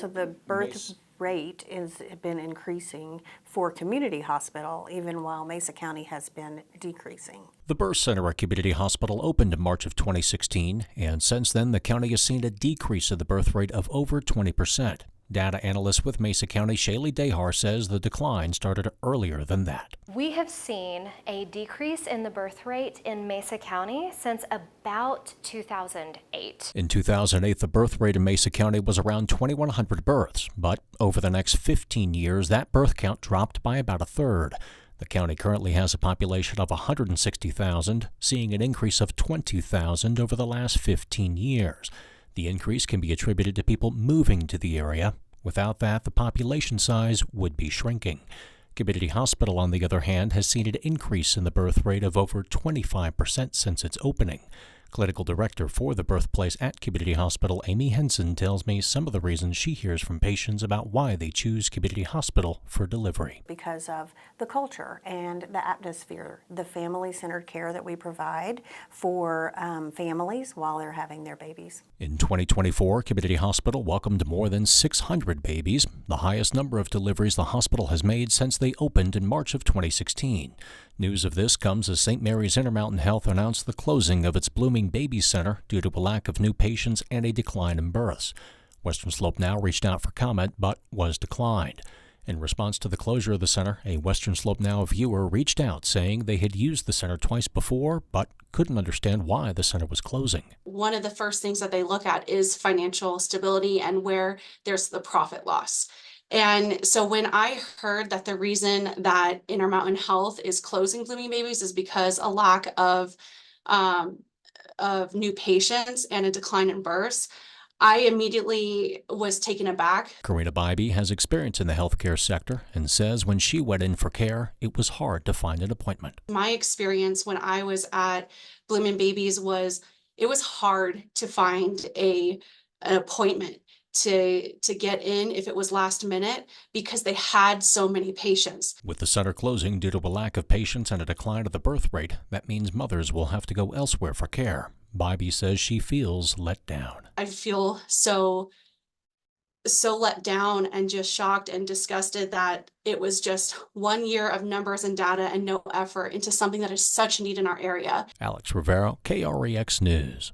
So the birth rate has been increasing for Community Hospital, even while Mesa County has been decreasing. The birth center at Community Hospital opened in March of 2016, and since then the county has seen a decrease in the birth rate of over 20%. Data analyst with Mesa County Shalie Dahar says the decline started earlier than that. We have seen a decrease in the birth rate in Mesa County since about 2008. In 2008, the birth rate in Mesa County was around 2,100 births, but over the next 15 years, that birth count dropped by about a third. The county currently has a population of 160,000, seeing an increase of 20,000 over the last 15 years. The increase can be attributed to people moving to the area. Without that, the population size would be shrinking. Community Hospital, on the other hand, has seen an increase in the birth rate of over 25% since its opening. Clinical director for the birthplace at Community Hospital, Ami Hanson, tells me some of the reasons she hears from patients about why they choose Community Hospital for delivery. Because of the culture and the atmosphere, the family-centered care that we provide for families while they're having their babies. In 2024, Community Hospital welcomed more than 600 babies, the highest number of deliveries the hospital has made since they opened in March of 2016. News of this comes as St. Mary's Intermountain Health announced the closing of its Blooming Baby Center due to a lack of new patients and a decline in births. Western Slope Now reached out for comment but was declined. In response to the closure of the center, a Western Slope Now viewer reached out saying they had used the center twice before but couldn't understand why the center was closing. One of the first things that they look at is financial stability and where there's the profit loss. And so when I heard that the reason that Intermountain Health is closing Blooming Babies is because a lack of new patients and a decline in births, I immediately was taken aback. Karina Bybee has experience in the healthcare sector and says when she went in for care, it was hard to find an appointment. My experience when I was at Blooming Babies was it was hard to find an appointment to get in if it was last minute because they had so many patients. With the center closing due to a lack of patients and a decline of the birth rate, that means mothers will have to go elsewhere for care. Bybee says she feels let down. I feel so let down and just shocked and disgusted that it was just 1 year of numbers and data and no effort into something that is such need in our area. Alex Rivero, KREX News.